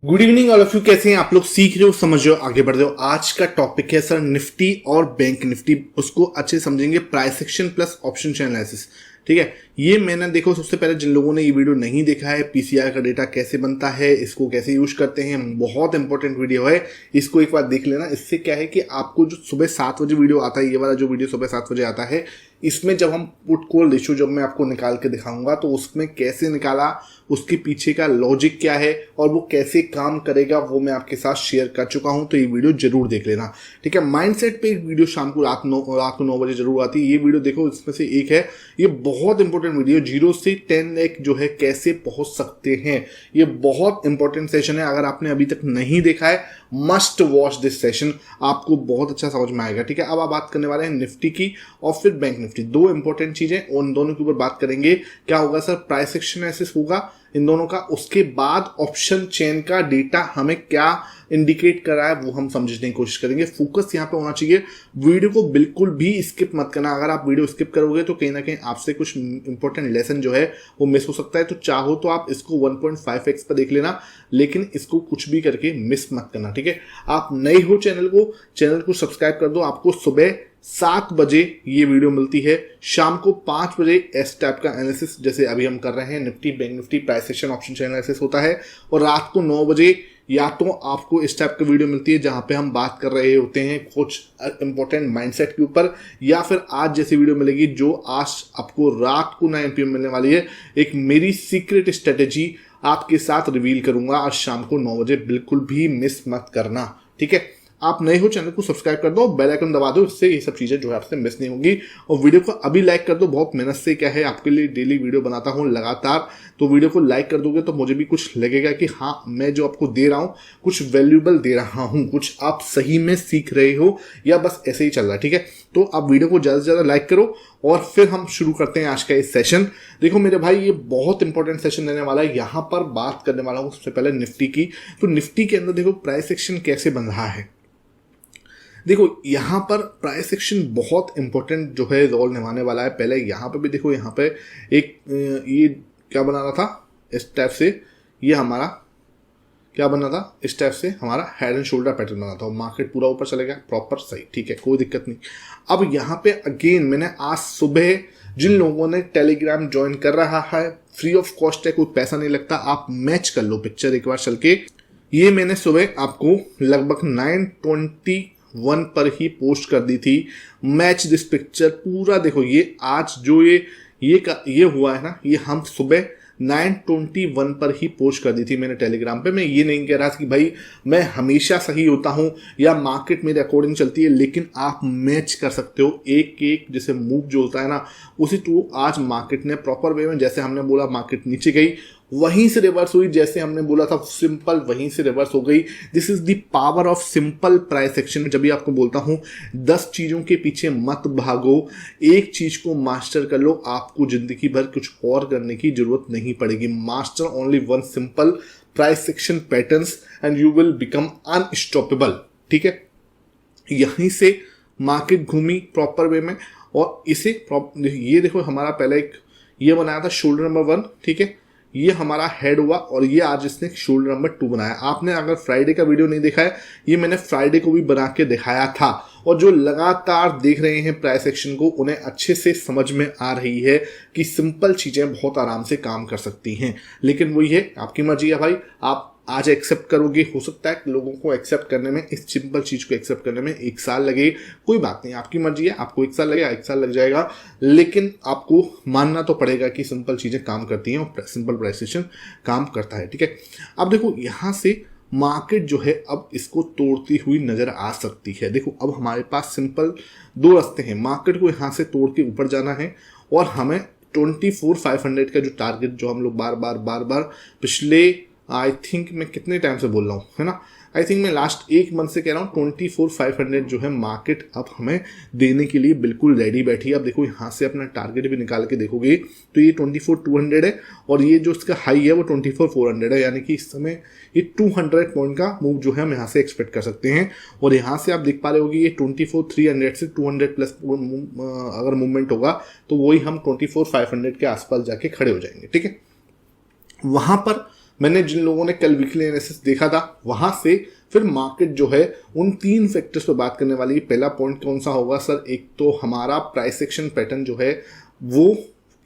Good evening all of you. कैसे हैं आप लोग? सीख रहे हो, समझ रहे हो, आगे बढ़ रहे हो। आज का टॉपिक है सर निफ्टी और बैंक निफ्टी। उसको अच्छे समझेंगे, प्राइस एक्शन प्लस ऑप्शन चैन एनालिसिस। ठीक है, ये मैंने देखो सबसे पहले जिन लोगों ने ये वीडियो नहीं देखा है, पीसीआर का डेटा कैसे बनता है, इसको कैसे यूज करते हैं, बहुत इंपॉर्टेंट वीडियो है, इसको एक बार देख लेना। इससे क्या है कि आपको जो सुबह 7 बजे वीडियो आता है, ये वाला जो वीडियो सुबह 7 बजे आता है, इसमें जब हम पुट कॉल रेशियो जब मैं आपको निकाल के दिखाऊंगा तो उसमें कैसे निकाला, उसके पीछे का लॉजिक क्या है और वो कैसे काम करेगा, वो मैं आपके साथ शेयर कर चुका हूं। तो ये वीडियो जरूर देख लेना। ठीक है, माइंडसेट पे एक वीडियो शाम को रात को 9 बजे जरूर आती है। ये वीडियो देखो, इसमें से एक है, ये बहुत इंपॉर्टेंट वीडियो, 0 से 10 लाख जो है कैसे पहुंच सकते हैं। ये बहुत इंपॉर्टेंट सेशन है। अगर आपने अभी तक नहीं देखा है, मस्ट वॉच दिस सेशन, आपको बहुत अच्छा समझ में आएगा। ठीक है, अब आप बात करने वाले हैं निफ्टी की और फिर बैंक निफ्टी। दो इंपॉर्टेंट चीजें, उन दोनों के ऊपर बात करेंगे। क्या होगा सर? प्राइस एक्शन एनालिसिस होगा इन दोनों का। उसके बाद ऑप्शन चेन का डेटा हमें क्या इंडिकेट कर रहा है वो हम समझने की कोशिश करेंगे। फोकस यहाँ पे होना चाहिए। वीडियो को बिल्कुल भी स्किप मत करना। अगर आप वीडियो स्किप करोगे तो कहीं ना कहीं आपसे कुछ इंपॉर्टेंट लेसन जो है वो मिस हो सकता है। तो चाहो तो आप इसको 1.5x पर देख लेना, लेकिन इसको कुछ भी करके मिस मत करना। ठीक है, आप नए हो चैनल को सब्सक्राइब कर दो। आपको सुबह 7 बजे ये वीडियो मिलती है, शाम को 5 बजे इस टाइप का एनालिसिस जैसे अभी हम कर रहे हैं, Nifty bank Nifty price action option चैन एनालिसिस होता है। और रात को 9 बजे या तो आपको इस टाइप की वीडियो मिलती है जहां पे हम बात कर रहे होते हैं कुछ इंपॉर्टेंट माइंडसेट के ऊपर, या फिर आज जैसी वीडियो मिलेगी जो आज आपको रात को 9 PM मिलने वाली है। एक मेरी सीक्रेट स्ट्रेटेजी आपके साथ रिवील करूंगा आज शाम को 9 बजे, बिल्कुल भी मिस मत करना। ठीक है, आप नए हो चैनल को सब्सक्राइब कर दो, बेल आइकन दबा दो, इससे ये सब चीजें जो है आपसे मिस नहीं होंगी। और वीडियो को अभी लाइक कर दो। बहुत मेहनत से क्या है आपके लिए डेली वीडियो बनाता हूं लगातार, तो वीडियो को लाइक कर दोगे तो मुझे भी कुछ लगेगा कि हाँ, मैं जो आपको दे रहा हूं कुछ वैल्यूएबल दे रहा हूं, कुछ आप सही में सीख रहे हो या बस ऐसे ही चल रहा है। ठीक है, तो आप वीडियो को ज्यादा से ज्यादा लाइक करो और फिर हम शुरू करते हैं आज का इस सेशन। देखो मेरे भाई, ये बहुत इंपॉर्टेंट सेशन देने वाला है। यहां पर बात करने वाला हूं सबसे पहले निफ्टी की। तो निफ्टी के अंदर देखो प्राइस एक्शन कैसे बन रहा है। देखो यहां पर प्राइस एक्शन बहुत इंपॉर्टेंट जो है रोल निभाने वाला है। पहले यहां पे भी देखो, यहां पे एक ये क्या बना रहा था इस टाइप से, ये हमारा क्या बना था इस टाइप से, हमारा हेड एंड शोल्डर पैटर्न बना था और मार्केट पूरा ऊपर चले गया प्रॉपर, सही। ठीक है, कोई दिक्कत नहीं। अब यहां पे अगेन मैंने आज सुबह जिन लोगों ने टेलीग्राम ज्वाइन कर रहा है, फ्री ऑफ कॉस्ट है, कोई पैसा नहीं लगता, आप मैच कर लो पिक्चर एक बार चल के। ये मैंने सुबह आपको लगभग 9:21 पर ही पोस्ट कर दी थी। मैच दिस पिक्चर पूरा देखो, ये आज जो ये हुआ है ना, ये हम सुबह 9:21 पर ही पोस्ट कर दी थी मैंने टेलीग्राम पे। मैं ये नहीं कह रहा था कि भाई मैं हमेशा सही होता हूं या मार्केट मेरे अकॉर्डिंग चलती है, लेकिन आप मैच कर सकते हो एक एक जैसे मूव जो होता है ना, उसी टू आज मार्केट ने प्रॉपर वे में, जैसे हमने बोला मार्केट नीचे गई वहीं से रिवर्स हुई, जैसे हमने बोला था सिंपल वहीं से रिवर्स हो गई। This is the power of simple price action. जब भी आपको बोलता हूं 10 चीजों के पीछे मत भागो, एक चीज को मास्टर कर लो, आपको जिंदगी भर कुछ और करने की जरूरत नहीं पड़ेगी। Master only one simple price action patterns and you will become unstoppable. ठीक है, यहीं से मार्केट घूमी प्रॉपर वे में और इसे ये देखो हमारा पहले एक ये बनाया था शोल्डर नंबर 1। ठीक है, ये हमारा हेड हुआ और ये आज इसने शोल्डर नंबर 2 बनाया। आपने अगर फ्राइडे का वीडियो नहीं देखा है, ये मैंने फ्राइडे को भी बना के दिखाया था। और जो लगातार देख रहे हैं प्राइस एक्शन को, उन्हें अच्छे से समझ में आ रही है कि सिंपल चीजें बहुत आराम से काम कर सकती हैं। लेकिन वही है, आपकी मर्जी है भाई, आप आज एक्सेप्ट करोगे, हो सकता है लोगों को एक्सेप्ट करने में, इस सिंपल चीज को एक्सेप्ट करने में 1 साल लगे, कोई बात नहीं, आपकी मर्जी है, आपको 1 साल लगेगा 1 साल लग जाएगा, लेकिन आपको मानना तो पड़ेगा कि सिंपल चीजें काम करती हैं और सिंपल प्राइस एक्शन काम करता है। ठीक है, अब देखो यहां से मार्केट जो है अब इसको तोड़ती हुई नजर आ सकती है। देखो अब हमारे पास सिंपल 2 रास्ते हैं, मार्केट को यहां से तोड़ के ऊपर जाना है और हमें 24,500 का जो टारगेट जो हम लोग बार बार पिछले आई थिंक मैं कितने टाइम से बोल रहा हूँ, है ना, आई थिंक मैं लास्ट 1 मंथ से कह रहा हूँ 24,500 जो है मार्केट अब हमें देने के लिए बिल्कुल रेडी बैठी है। अब देखो यहाँ से अपना टारगेट भी निकाल के देखोगे तो ये 24,200 है और ये जो इसका हाई है वो 24,400 है, यानी कि इस समय ये 200 पॉइंट का मूव जो है हम यहाँ से एक्सपेक्ट कर सकते हैं। और यहाँ से आप देख पा रहे होगी ये 24,300 से 200 प्लस अगर मूवमेंट होगा तो वही हम 24,500 के आसपास जाके खड़े हो जाएंगे। ठीक है, वहां पर मैंने जिन लोगों ने कल वीकली एनालिसिस देखा था वहां से फिर मार्केट जो है उन 3 फैक्टर्स पर बात करने वाली है। पहला पॉइंट कौन सा होगा सर? एक तो हमारा प्राइस एक्शन पैटर्न जो है वो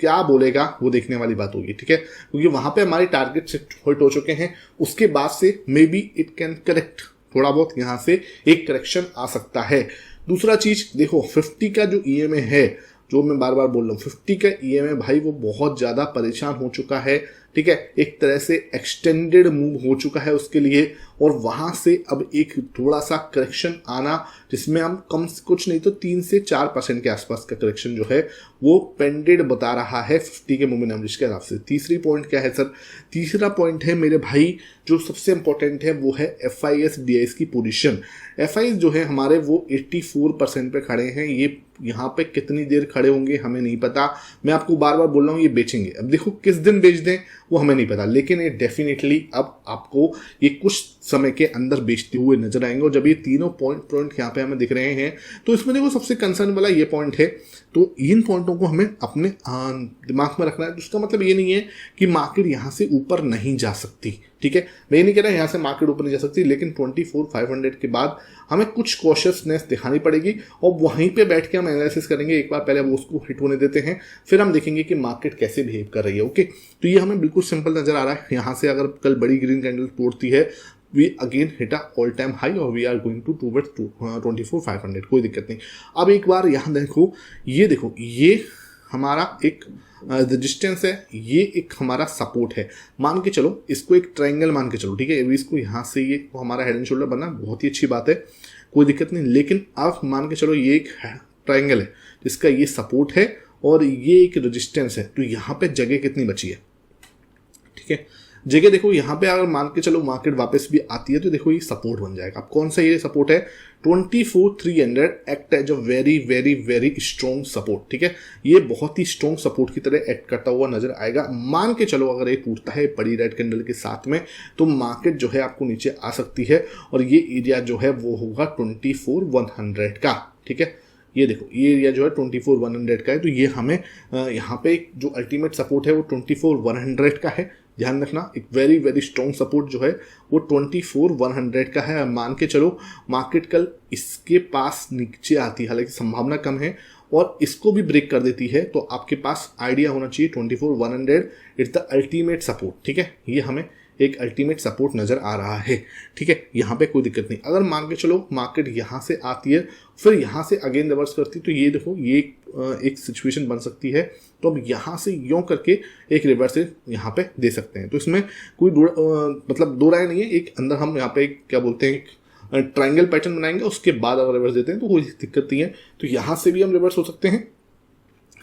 क्या बोलेगा वो देखने वाली बात होगी, ठीक है, क्योंकि वहां पे हमारे टारगेट सेट हो चुके हैं। उसके बाद से may be it can correct, थोड़ा बहुत यहां से एक करेक्शन आ सकता है। दूसरा चीज देखो 50 का जो ईएमए है, जो मैं बार बार बोल रहा हूँ 50 का ईएमए भाई वो बहुत ज्यादा परेशान हो चुका है, ठीक है, एक तरह से एक्सटेंडेड मूव हो चुका है उसके लिए, और वहां से अब एक थोड़ा सा करेक्शन आना जिसमें हम कम कुछ नहीं तो 3 से 4% के आसपास का करेक्शन जो है वो पेंडेड बता रहा है 50 के मूविंग एवरेज के हिसाब से। तीसरी पॉइंट क्या है सर? तीसरा पॉइंट है मेरे भाई जो सबसे इंपॉर्टेंट है वो है FIS DIS की पोजीशन। FIS जो है हमारे वो 84% पे खड़े हैं। ये यहाँ पे कितनी देर खड़े होंगे हमें नहीं पता, मैं आपको बार बार बोल रहा हूँ ये बेचेंगे। अब देखो किस दिन बेच दें वो हमें नहीं पता, लेकिन ये डेफिनेटली अब आपको ये कुछ समय के अंदर बेचते हुए नजर आएंगे। और जब ये तीनों पॉइंट यहाँ पे हमें दिख रहे हैं तो इसमें देखो सबसे कंसर्न वाला ये पॉइंट है, तो इन पॉइंटों को हमें अपने दिमाग में रखना है। उसका मतलब ये नहीं है कि मार्केट यहाँ से ऊपर नहीं जा सकती, ठीक है, मैं ये नहीं कह रहा यहाँ से मार्केट ऊपर नहीं जा सकती, लेकिन 24,500 के बाद हमें कुछ कॉशियसनेस दिखानी पड़ेगी और वहीं पे बैठ के हम एनालिसिस करेंगे। एक बार पहले वो उसको हिट होने देते हैं, फिर हम देखेंगे कि मार्केट कैसे बिहेव कर रही है। ओके, तो ये हमें बिल्कुल सिंपल नजर आ रहा है। यहाँ से अगर कल बड़ी ग्रीन कैंडल तोड़ती है, we again hit a all time high और we are going to towards 24,500, कोई दिक्कत नहीं। अब एक बार यहाँ देखो, ये हमारा एक रेजिस्टेंस है, ये एक हमारा सपोर्ट है। मान के चलो इसको एक ट्रायंगल मान के चलो, ठीक है, इसको यहाँ से ये हमारा हेड एंड शोल्डर बना, बहुत ही अच्छी बात है, कोई दिक्कत नहीं। लेकिन अब मान के चलो ये एक ट्रायंगल है जिसका ये सपोर्ट है और ये एक रेजिस्टेंस है, तो यहाँ पे जगह कितनी बची है, ठीक है, जगह देखो यहाँ पे अगर मान के चलो मार्केट वापस भी आती है तो देखो ये सपोर्ट बन जाएगा। अब कौन सा ये सपोर्ट है? 24,300 act as a very very very strong support, ठीक है, ये बहुत ही स्ट्रॉन्ग सपोर्ट की तरह एक्ट करता हुआ नजर आएगा। मान के चलो अगर ये टूटता है बड़ी रेड कैंडल के साथ में तो मार्केट जो है आपको नीचे आ सकती है और ये एरिया जो है वो होगा 24,100 का, ठीक है, ये देखो ये एरिया जो है 24,100 का है, तो ये हमें यहाँ पे जो अल्टीमेट सपोर्ट है वो 24,100 का है। ध्यान रखना, एक वेरी वेरी स्ट्रॉन्ग सपोर्ट जो है वो 24,100 का है। मान के चलो मार्केट कल इसके पास नीचे आती है, हालांकि संभावना कम है, और इसको भी ब्रेक कर देती है तो आपके पास आइडिया होना चाहिए 24,100 इट्स द अल्टीमेट सपोर्ट, ठीक है, ये हमें एक अल्टीमेट सपोर्ट नजर आ रहा है, ठीक है, यहाँ पे कोई दिक्कत नहीं। अगर मान के चलो मार्केट यहाँ से आती है फिर यहाँ से अगेन रिवर्स करती तो ये देखो ये एक सिचुएशन बन सकती है, तो अब यहाँ से यूं करके एक रिवर्स यहाँ पे दे सकते हैं। तो इसमें कोई मतलब दो राय नहीं है, एक अंदर हम यहाँ पे क्या बोलते हैं ट्रायंगल पैटर्न बनाएंगे, उसके बाद अगर रिवर्स देते हैं तो कोई दिक्कत नहीं है। तो यहाँ से भी हम रिवर्स हो सकते हैं।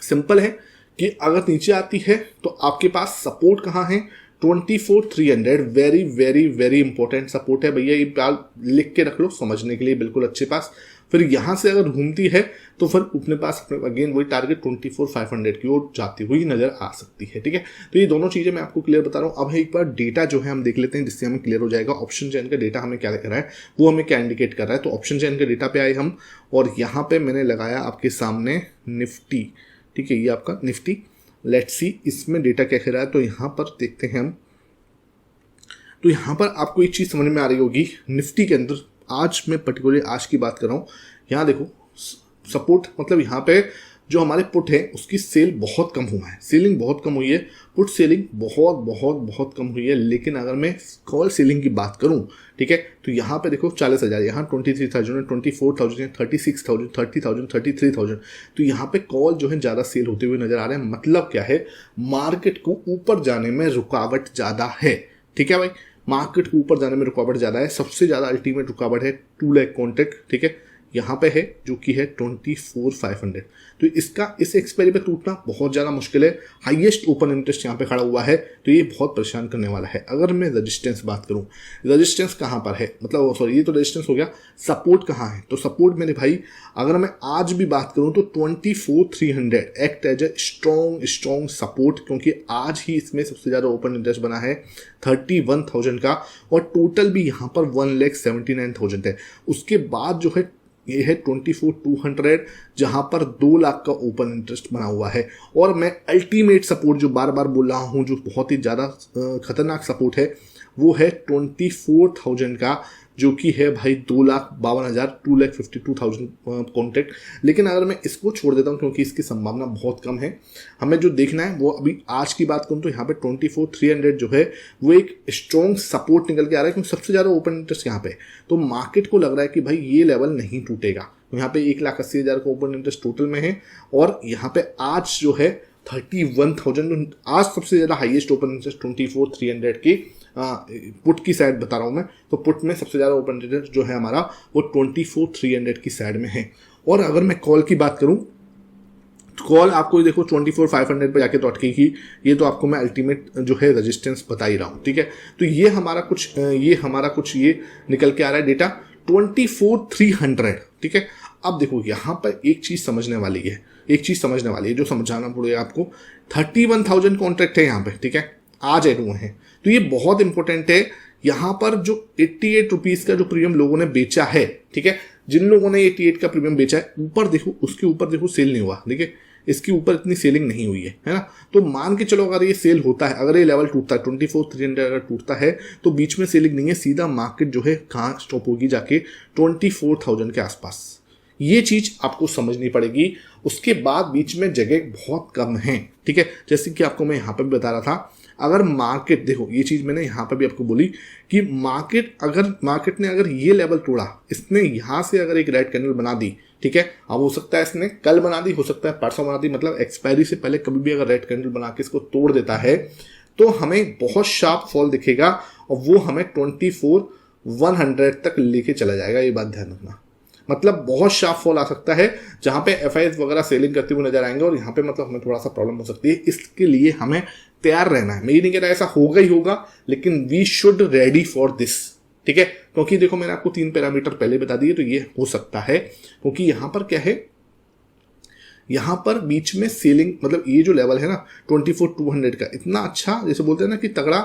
सिंपल है कि अगर नीचे आती है तो आपके पास सपोर्ट कहाँ है? 24,300 very very very important support है भैया, ये प्यार लिख के रख लो समझने के लिए बिल्कुल अच्छे पास। फिर यहाँ से अगर घूमती है तो फिर अपने पास अगेन वही टारगेट 24,500 की ओर जाती हुई नजर आ सकती है, ठीक है। तो ये दोनों चीजें मैं आपको क्लियर बता रहा हूँ। अब एक बार डेटा जो है हम देख लेते हैं जिससे हमें क्लियर हो जाएगा ऑप्शन चेन का डेटा हमें क्या कर रहा है, वो हमें क्या इंडिकेट कर रहा है। तो ऑप्शन चेन के डेटा पे आए हम और यहाँ पे मैंने लगाया आपके सामने निफ्टी, ठीक है, ये आपका निफ्टी। लेट्स सी इसमें डेटा क्या कह रहा है, तो यहाँ पर देखते हैं हम। तो यहाँ पर आपको एक चीज समझ में आ रही होगी निफ्टी के अंदर, आज मैं पर्टिकुलरली आज की बात कर रहा हूँ। यहाँ देखो सपोर्ट मतलब यहाँ पे जो हमारे पुट है उसकी सेल बहुत कम हुआ है, सेलिंग बहुत कम हुई है, पुट सेलिंग बहुत बहुत बहुत कम हुई है। लेकिन अगर मैं कॉल सेलिंग की बात करूं, ठीक है, तो यहाँ पे देखो 40,000, यहाँ 23,000, 24,000, 36,000, 30,000, 33,000, तो यहाँ पे कॉल जो है ज़्यादा सेल होते हुए नजर आ रहे हैं। मतलब क्या है, मार्केट को ऊपर जाने में रुकावट ज़्यादा है, ठीक है भाई, मार्केट को ऊपर जाने में रुकावट ज़्यादा है। सबसे ज़्यादा अल्टीमेट रुकावट है 2 लाख कॉन्ट्रैक्ट, ठीक है, यहाँ पे है जो कि है 24,500। तो इसका इस एक्सपायरी पे टूटना बहुत ज़्यादा मुश्किल है। हाईएस्ट ओपन इंटरेस्ट यहाँ पे खड़ा हुआ है, तो ये बहुत परेशान करने वाला है। अगर मैं रेजिस्टेंस बात करूँ, रेजिस्टेंस कहाँ पर है, मतलब सॉरी ये तो रेजिस्टेंस हो गया, सपोर्ट कहाँ है, तो सपोर्ट मेरे भाई अगर मैं आज भी बात करूँ तो 24,300 act as a strong support, क्योंकि आज ही इसमें सबसे ज़्यादा ओपन इंटरेस्ट बना है 31,000 का और टोटल भी यहाँ पर 1,79,000 है। उसके बाद जो है ये है 24,200 जहां पर 2 लाख का ओपन इंटरेस्ट बना हुआ है। और मैं अल्टीमेट सपोर्ट जो बार बार बोल रहा हूं, जो बहुत ही ज़्यादा खतरनाक सपोर्ट है, वो है 24,000 का, जो कि है भाई 2,52,000, 2,52,000 कॉन्ट्रैक्ट। लेकिन अगर मैं इसको छोड़ देता हूँ क्योंकि इसकी संभावना बहुत कम है, हमें जो देखना है वो अभी आज की बात करूँ तो यहाँ पे 24,300 जो है वो एक स्ट्रॉन्ग सपोर्ट निकल के आ रहा है, क्योंकि सबसे ज़्यादा ओपन इंटरेस्ट यहाँ पे। तो मार्केट को लग रहा है कि भाई ये लेवल नहीं टूटेगा। तो यहाँ पे 1,80,000 का ओपन इंटरेस्ट टोटल में है, और यहाँ पे आज जो है 31,000, आज सबसे ज़्यादा हाईएस्ट ओपन इंटरेस्ट 24,300 की पुट की साइड बता रहा हूँ मैं। तो पुट में सबसे ज़्यादा ओपन इंटरेस्ट जो है हमारा वो 24,300 की साइड में है। और अगर मैं कॉल की बात करूँ, कॉल आपको देखो 24,500 पे जाके तो अटकेगी, ये तो आपको मैं अल्टीमेट जो है रेजिस्टेंस बता ही रहा हूँ, ठीक है। तो ये हमारा कुछ ये निकल के आ रहा है डेटा 24,300, ठीक है। अब देखो यहाँ पर एक चीज़ समझने वाली है, जो समझाना पड़ेगा आपको। 31,000 कॉन्ट्रैक्ट है यहाँ पे, ठीक है, आज ऐड हुए हैं। तो ये बहुत इंपॉर्टेंट है। यहाँ पर जो 88 रुपीज़ का जो प्रीमियम लोगों ने बेचा है, ठीक है, जिन लोगों ने 88 का प्रीमियम बेचा है, ऊपर देखो, उसके ऊपर देखो सेल नहीं हुआ, देखिए इसके ऊपर इतनी सेलिंग नहीं हुई है ना। तो मान के चलो अगर ये सेल होता है, अगर ये लेवल टूटता है 24,300 अगर टूटता है, तो बीच में सेलिंग नहीं है, सीधा मार्केट जो है कहाँ स्टॉप होगी, जाके 24,000 के आसपास। ये चीज आपको समझनी पड़ेगी। उसके बाद बीच में जगह बहुत कम है, ठीक है। जैसे कि आपको मैं यहाँ पर भी बता रहा था, अगर मार्केट देखो, ये चीज मैंने यहाँ पर भी आपको बोली कि मार्केट ने अगर ये लेवल तोड़ा, इसने यहाँ से अगर एक रेड कैंडल बना दी, ठीक है, अब हो सकता है इसने कल बना दी, हो सकता है परसों बना दी, मतलब एक्सपायरी से पहले कभी भी अगर रेड कैंडल बना के इसको तोड़ देता है, तो हमें बहुत शार्प फॉल दिखेगा, और वो हमें 24,100 तक लेके चला जाएगा। ये बात ध्यान रखना, मतलब बहुत शार्प फॉल आ सकता है, जहां पे एफआईएस वगैरह सेलिंग करते हुए नजर आएंगे, और यहाँ पे मतलब हमें थोड़ा सा प्रॉब्लम हो सकती है। इसके लिए हमें तैयार रहना है। मैं ये नहीं कह रहा ऐसा होगा ही होगा, लेकिन we should ready for this, ठीक है। क्योंकि देखो मैंने आपको 3 पैरामीटर पहले बता दिए, तो ये हो सकता है, क्योंकि यहां पर क्या है, यहां पर बीच में सेलिंग, मतलब ये जो लेवल है ना 24,200 का, इतना अच्छा, जैसे बोलते हैं ना कि तगड़ा,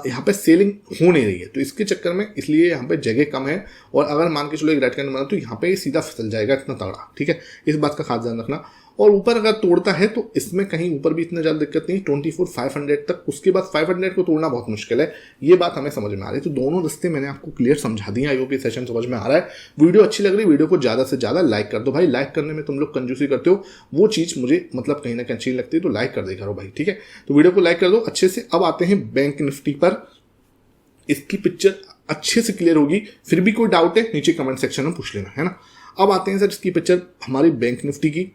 यहाँ पे सेलिंग हो नहीं रही है, तो इसके चक्कर में इसलिए यहाँ पे जगह कम है। और अगर मान के चलो एक रेड कैंडल बना, तो यहाँ पे सीधा फिसल जाएगा, इतना तगड़ा, ठीक है। इस बात का खास ध्यान रखना। और ऊपर अगर तोड़ता है तो इसमें कहीं ऊपर भी इतना ज़्यादा दिक्कत नहीं, 24,500 तक, उसके बाद 500 को तोड़ना बहुत मुश्किल है। ये बात हमें समझ में आ रही है। तो दोनों रास्ते मैंने आपको क्लियर समझा दिए। आई होप ये सेशन समझ में आ रहा है। वीडियो अच्छी लग रही है, वीडियो को ज़्यादा से ज़्यादा लाइक कर दो भाई। लाइक करने में तुम लोग कंजूसी करते हो, वो चीज़ मुझे मतलब कहीं ना कहीं अच्छी लगती है, तो लाइक कर दे करो भाई, ठीक है। तो वीडियो को लाइक कर दो अच्छे से। अब आते हैं बैंक निफ्टी पर, इसकी पिक्चर अच्छे से क्लियर होगी। फिर भी कोई डाउट है नीचे कमेंट सेक्शन में पूछ लेना, है ना। अब आते हैं सर इसकी पिक्चर हमारी बैंक निफ्टी की।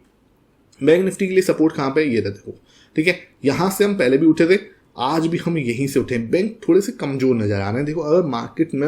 बैंक निफ्टी के लिए सपोर्ट कहाँ पे है, ये देखो, ठीक है। यहां से हम पहले भी उठे थे, आज भी हम यहीं से उठे। बैंक थोड़े से कमजोर नजर आ रहे हैं। देखो अगर मार्केट में,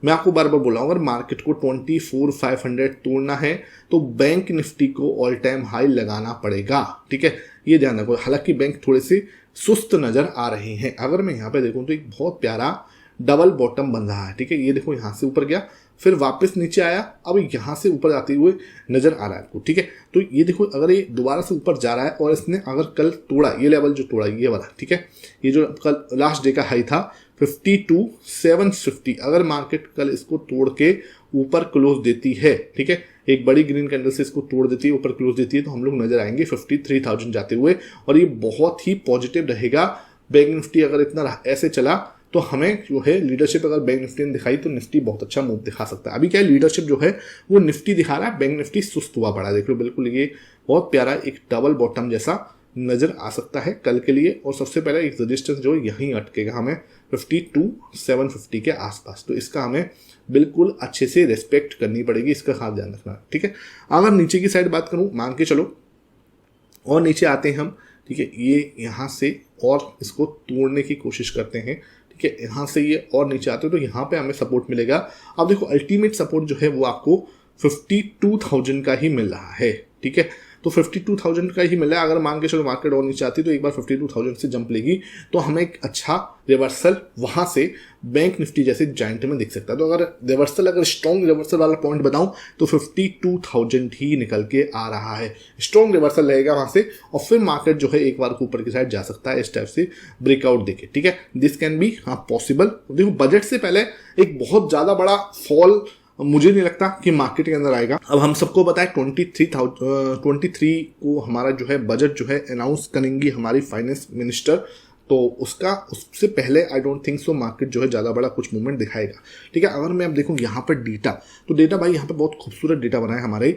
मैं आपको बार बार बोल रहा हूँ, अगर मार्केट को 24,500 तोड़ना है तो बैंक निफ्टी को ऑल टाइम हाई लगाना पड़ेगा, ठीक है। ये ध्यान रखो। हालांकि बैंक थोड़े से सुस्त नजर आ रहे हैं। अगर मैं यहाँ पे देखूँ तो एक बहुत प्यारा डबल बॉटम बन रहा है, ठीक है। ये देखो यहाँ से ऊपर गया, फिर वापस नीचे आया, अब यहाँ से ऊपर जाते हुए नजर आ रहा है आपको, ठीक है। तो ये देखो अगर ये दोबारा से ऊपर जा रहा है, और इसने अगर कल तोड़ा, ये लेवल जो तोड़ा ये वाला, ठीक है, ये जो कल लास्ट डे का हाई था 52,750, अगर मार्केट कल इसको तोड़ के ऊपर क्लोज देती है, ठीक है, एक बड़ी ग्रीन कैंडल से इसको तोड़ देती है, ऊपर क्लोज देती है, तो हम लोग नजर आएंगे 53,000 जाते हुए। और ये बहुत ही पॉजिटिव रहेगा। बैंक निफ्टी अगर इतना ऐसे चला तो हमें जो है लीडरशिप अगर बैंक निफ्टी ने दिखाई, तो निफ्टी बहुत अच्छा मूव दिखा सकता है। अभी क्या है, लीडरशिप जो है वो निफ्टी दिखा रहा है, बैंक निफ्टी सुस्त हुआ पड़ा है। देख लो बिल्कुल, ये बहुत प्यारा एक डबल बॉटम जैसा नजर आ सकता है कल के लिए। और सबसे पहले एक रजिस्टेंस जो यहीं अटकेगा हमें 52,750 के आसपास, तो इसका हमें बिल्कुल अच्छे से रिस्पेक्ट करनी पड़ेगी, इसका खास ध्यान रखना, ठीक है। अगर नीचे की साइड बात करूं, मान के चलो और नीचे आते हैं हम, ठीक है, ये यहाँ से और इसको तोड़ने की कोशिश करते हैं, ठीक है। यहाँ से ये और नीचे आते हो तो यहाँ पे हमें सपोर्ट मिलेगा। अब देखो अल्टीमेट सपोर्ट जो है वो आपको 52,000 का ही मिल रहा है, ठीक है। तो 52,000 का ही मिल रहा है। अगर मान के चलो मार्केट और नीचे आती है तो एक बार 52,000 से जंप लेगी, तो हमें एक अच्छा रिवर्सल वहां से बैंक निफ्टी जैसे जाइंट में दिख सकता है। तो अगर स्ट्रॉन्ग रिवर्सल वाला पॉइंट बताऊं तो 52,000 ही निकल के आ रहा है। स्ट्रॉन्ग रिवर्सल रहेगा वहां से, और फिर मार्केट जो है एक बार ऊपर की साइड जा सकता है इस टाइप से ब्रेकआउट देके, ठीक है। This can be possible. देखो बजट से पहले एक बहुत ज्यादा बड़ा फॉल मुझे नहीं लगता कि मार्केट के अंदर आएगा। अब हम सबको पता है 23 को हमारा जो है बजट जो है अनाउंस करेंगी हमारी फाइनेंस मिनिस्टर, तो उससे पहले I don't think so market जो है ज़्यादा बड़ा कुछ मूवमेंट दिखाएगा। ठीक है, अगर मैं अब देखूँ यहाँ पर डेटा, तो डेटा भाई यहाँ पे बहुत खूबसूरत डेटा बना है हमारे,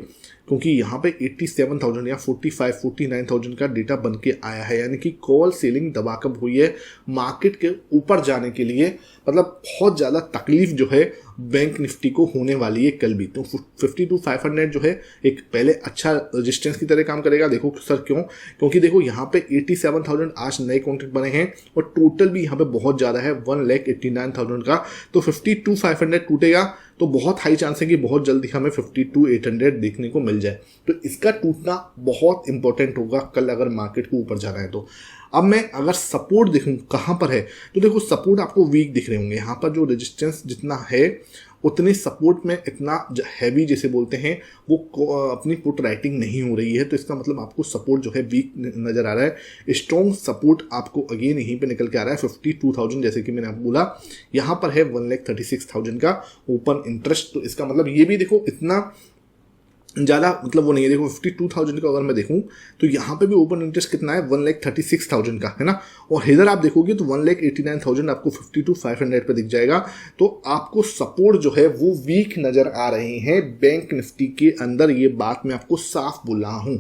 क्योंकि यहाँ पे 87,000 या 49,000 का डेटा बन के आया है, यानी कि कॉल सेलिंग दबाकब हुई है मार्केट के ऊपर जाने के लिए। मतलब बहुत ज़्यादा तकलीफ जो है बैंक निफ्टी को होने वाली है कल भी। तो 52,500 जो है एक पहले अच्छा रेजिस्टेंस की तरह काम करेगा। देखो सर क्यों, क्योंकि देखो यहाँ पे 87,000 आज नए कॉन्ट्रैक्ट बने हैं और टोटल भी यहाँ पे बहुत ज़्यादा है 1,89,000 का। तो 52,500 टूटेगा तो बहुत हाई चांस है कि बहुत जल्दी हमें 52,800 देखने को मिल जाए। तो इसका टूटना बहुत इंपॉर्टेंट होगा कल अगर मार्केट को ऊपर जाना है तो। अब मैं अगर सपोर्ट देखूं कहां पर है, तो देखो सपोर्ट आपको वीक दिख रहे होंगे। यहाँ पर जो रेजिस्टेंस जितना है उतने सपोर्ट में इतना हैवी जैसे बोलते हैं वो अपनी पुट राइटिंग नहीं हो रही है। तो इसका मतलब आपको सपोर्ट जो है वीक नज़र आ रहा है। स्ट्रॉन्ग सपोर्ट आपको अगेन यहीं पे निकल के आ रहा है 52,000, जैसे कि मैंने आपको बोला यहाँ पर है 1,36,000 का ओपन इंटरेस्ट। तो इसका मतलब ये भी देखो इतना ज़्यादा मतलब वो नहीं है। देखो 52,000 का अगर मैं देखूं तो यहाँ पे भी ओपन इंटरेस्ट कितना है 1,36,000 का है ना, और इधर आप देखोगे तो 1,89,000 आपको 52,500 पे दिख जाएगा। तो आपको सपोर्ट जो है वो वीक नज़र आ रहे हैं बैंक निफ्टी के अंदर। ये बात मैं आपको साफ बोल रहा हूँ,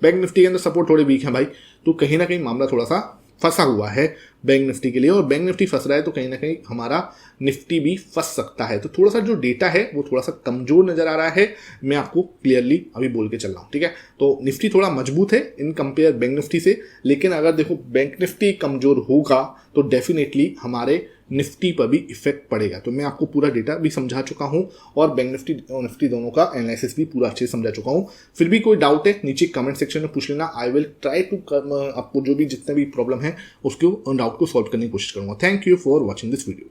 बैंक निफ्टी के अंदर सपोर्ट थोड़े वीक है भाई। तो कहीं ना कहीं मामला थोड़ा सा फंसा हुआ है बैंक निफ्टी के लिए, और बैंक निफ्टी फंस रहा है तो कहीं ना कहीं हमारा निफ्टी भी फंस सकता है। तो थोड़ा सा जो डेटा है वो थोड़ा सा कमजोर नजर आ रहा है, मैं आपको क्लियरली अभी बोल के चल रहा हूँ। ठीक है, तो निफ्टी थोड़ा मजबूत है इन कंपेयर बैंक निफ्टी से, लेकिन अगर देखो बैंक निफ्टी कमजोर होगा तो डेफिनेटली हमारे निफ्टी पर भी इफेक्ट पड़ेगा। तो मैं आपको पूरा डेटा भी समझा चुका हूं और बैंक निफ्टी और निफ्टी दोनों का एनालिसिस भी पूरा अच्छे से समझा चुका हूं। फिर भी कोई डाउट है नीचे कमेंट सेक्शन में पूछ लेना। आई विल ट्राई टू आपको जो भी जितने भी प्रॉब्लम है उसको डाउट को सॉल्व करने की कोशिश करूंगा। Thank you for watching this video.